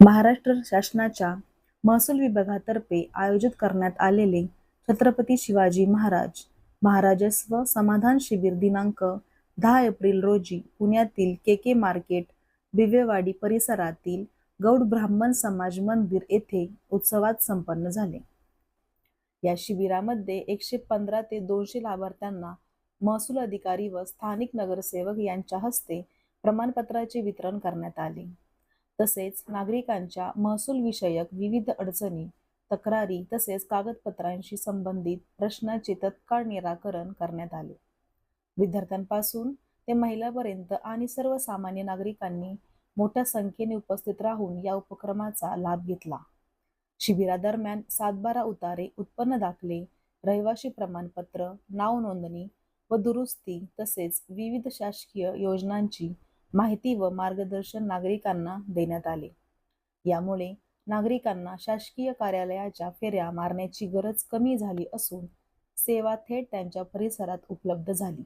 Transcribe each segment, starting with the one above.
महाराष्ट्र शासनाच्या महसूल विभागातर्फे आयोजित करण्यात आलेले छत्रपती शिवाजी महाराज महाराजस्व समाधान शिबिर दिनांक 10 एप्रिल रोजी पुण्यातील के मार्केट बिवेवाडी परिसरातील गौड ब्राह्मण समाज मंदिर येथे उत्सवात संपन्न झाले। या शिबिरामध्ये 115 ते 200 लाभार्थ्यांना महसूल अधिकारी व स्थानिक नगरसेवक यांच्या हस्ते प्रमाणपत्राचे वितरण करण्यात आले। तसेच नागरिकांच्या महसूल विषयक विविध अडचणी, तक्रारी तसेच कागदपत्रांशी संबंधित प्रश्नांचे तत्काळ निराकरण करण्यात आले। विद्यार्थ्यांपासून ते महिलांपर्यंत आणि सर्वसामान्य नागरिकांनी मोठ्या संख्येने उपस्थित राहून या उपक्रमाचा लाभ घेतला। शिबिरादरम्यान 7/12 उतारे, उत्पन्न दाखले, रहिवासी प्रमाणपत्र, नाव नोंदणी व दुरुस्ती तसेच विविध शासकीय योजनांची माहिती व मार्गदर्शन नागरिकांना देण्यात आले। यामुळे नागरिकांना शासकीय कार्यालयाच्या फेऱ्या मारण्याची गरज कमी झाली असून सेवा थेट त्यांच्या परिसरात उपलब्ध झाली।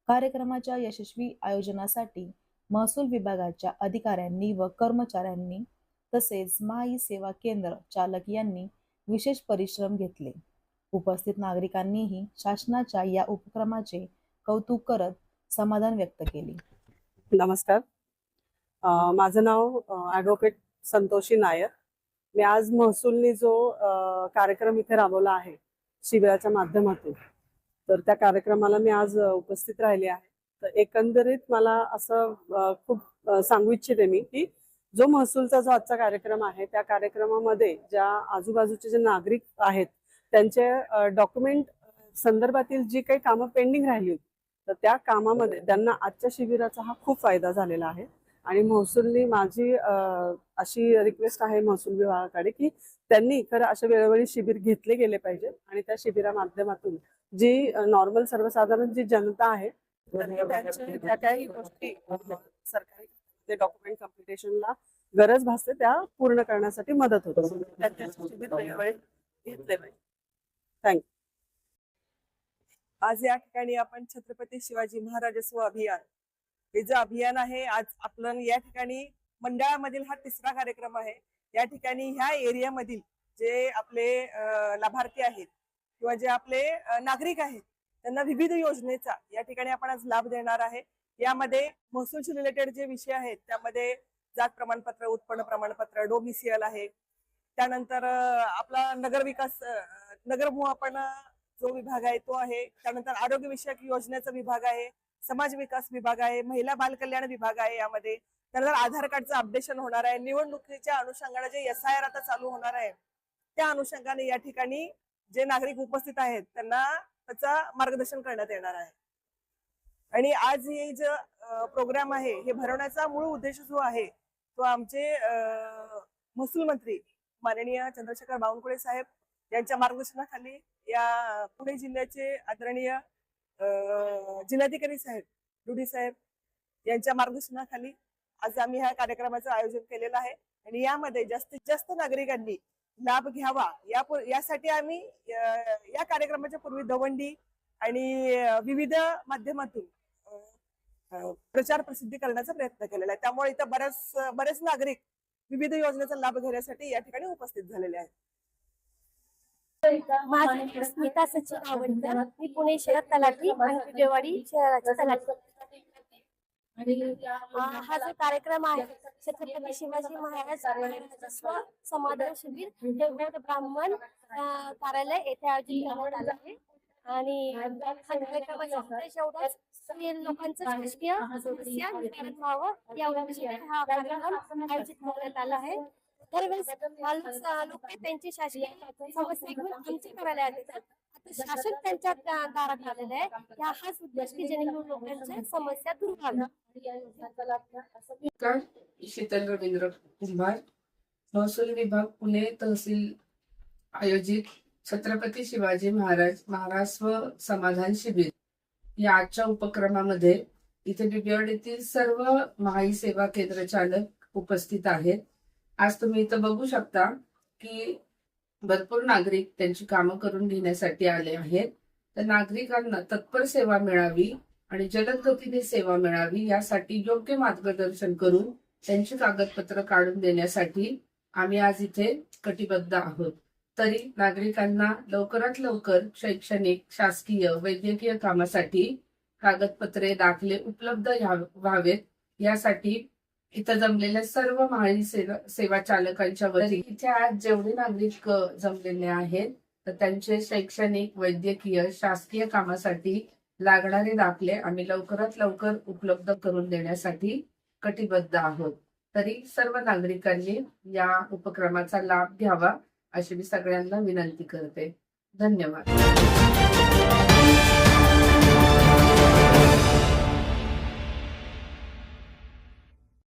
कार्यक्रमाच्या यशस्वी आयोजनासाठी महसूल विभागाच्या अधिकाऱ्यांनी व कर्मचाऱ्यांनी तसेच महाई सेवा केंद्र चालक यांनी विशेष परिश्रम घेतले। उपस्थित नागरिकांनीही शासनाच्या या उपक्रमाचे कौतुक करत समाधान व्यक्त केले। नमस्कार, माझं नाव ॲडव्होकेट संतोषी नायर। मी आज महसूलनी जो कार्यक्रम इथे राबवला आहे शिबिराच्या माध्यमातून, तर त्या कार्यक्रमाला मी आज उपस्थित राहिले आहे। तर एकंदरीत मला असं खूप सांगू इच्छिते मी की जो महसूलचा जो आजचा कार्यक्रम आहे त्या कार्यक्रमामध्ये ज्या आजूबाजूचे जे नागरिक आहेत त्यांचे डॉक्युमेंट संदर्भातील जी काही कामं पेंडिंग राहिली होती तर त्या कामामध्ये त्यांना आजच्या शिबिराचा हा खूप फायदा झालेला आहे। आणि महसूलनी माझी अशी रिक्वेस्ट आहे महसूल विभागाकडे की त्यांनी खरं अशा वेळोवेळी शिबिर घेतले गेले पाहिजे आणि त्या शिबिरा माध्यमातून जी नॉर्मल सर्वसाधारण जी जनता आहे त्यांच्या त्या काही गोष्टी सरकारी डॉक्युमेंट कम्प्लिटेशनला गरज भासते त्या पूर्ण करण्यासाठी मदत होते। त्यांच्या शिबिर वेळोवेळी घेतले पाहिजे। थँक्यू। आज या ठिकाणी आपण छत्रपती शिवाजी महाराजस्व अभियान हे जे अभियान आहे, आज आपण या ठिकाणी मंडळामधील हा तिसरा कार्यक्रम आहे। या ठिकाणी ह्या एरियामधील जे आपले लाभार्थी आहेत किंवा जे आपले नागरिक आहेत त्यांना विविध योजनेचा या ठिकाणी आपण आज लाभ देणार आहे। यामध्ये महसूलशी रिलेटेड जे विषय आहेत त्यामध्ये जात प्रमाणपत्र, उत्पन्न प्रमाणपत्र, डोमिसियल आहे, त्यानंतर आपला नगरमोहापण जो विभाग आहे तो आहे, त्यानंतर आरोग्य विषयक योजनेचा विभाग आहे, समाज विकास विभाग आहे, महिला बाल कल्याण विभाग आहे, यामध्ये त्यानंतर आधार कार्डचं अपडेशन होणार आहे। निवडणुकीच्या अनुषंगाने जे SIR आता चालू होणार आहे त्या अनुषंगाने या ठिकाणी जे नागरिक उपस्थित आहेत त्यांना त्याचा मार्गदर्शन करण्यात येणार आहे। आणि आज हे जे प्रोग्राम आहे हे भरवण्याचा मूळ उद्देश जो आहे तो आमचे महसूल मंत्री माननीय चंद्रशेखर बावनकुळे साहेब यांच्या मार्गदर्शनाखाली या पुणे जिल्ह्याचे आदरणीय जिल्हाधिकारी साहेब डुडी साहेब यांच्या मार्गदर्शनाखाली आज आम्ही ह्या कार्यक्रमाचं आयोजन केलेलं आहे। आणि यामध्ये जास्तीत जास्त नागरिकांनी लाभ घ्यावा यासाठी आम्ही या कार्यक्रमाच्या पूर्वी दवंडी आणि विविध माध्यमातून प्रचार प्रसिद्धी करण्याचा प्रयत्न केलेला आहे। त्यामुळे इथं बरेच नागरिक विविध योजनेचा लाभ घेण्यासाठी या ठिकाणी उपस्थित झालेले आहेत। माझं स्मिता सचिन आवडतं। मी पुणे शहर तलाठी आणि बिवेवाडी शहराची तलाठी। हा जो कार्यक्रम आहे छत्रपती शिवाजी महाराज महाराजस्व समाधान शिबिर हे गौड ब्राह्मण कार्यालय येथे आयोजित करण्यात आलं आहे। आणि हा कार्यक्रमाचा उद्देश एवढाच की लोकांचं शासकीय समस्या निवारण व्हावं या उद्देशाने हा कार्यक्रम आयोजित करण्यात आला आहे। दरवेळेस लोक त्यांची शासकीय समस्या घेऊन आमच्या कार्यालयात येतात, आता शासन त्यांच्या दारात आलेलं आहे। हाच उद्देश की जेणेकरून लोकांच्या समस्या दूर व्हाव्या। शीतल रवींद्र कुंभार, महसूल विभाग पुणे तहसील आयोजित छत्रपती शिवाजी महाराज महाराजस्व समाधान शिबिर या आजच्या उपक्रमामध्ये इथे बिवेवाडीतील सर्व महाई सेवा केंद्र चालक उपस्थित आहेत। आज तुम्ही इथं बघू शकता की भरपूर नागरिक त्यांची कामं करून घेण्यासाठी आले आहेत। तर नागरिकांना तत्पर सेवा मिळावी आणि जलद गतीने सेवा मिळावी यासाठी योग्य मार्गदर्शन करून त्यांची कागदपत्र काढून देण्यासाठी आम्ही आज इथे कटिबद्ध आहोत. तरी नागरिकांना लवकरात लवकर शैक्षणिक, शासकीय, वैद्यकीय कामासाठी कागदपत्रे, दाखले उपलब्ध व्हावेत यासाठी इथं जमलेल्या सर्व महाडी सेवा चालकांच्या वतीने इथे आज जेवढे नागरिक जमलेले आहेत तर त्यांचे शैक्षणिक, वैद्यकीय, शासकीय कामासाठी लागणारे दाखले आम्ही लवकरात लवकर उपलब्ध करून देण्यासाठी कटिबद्ध आहोत. तरी सर्व नागरिकांनी या उपक्रमाचा लाभ घ्यावा अशी मी सगळ्यांना विनंती करते. धन्यवाद.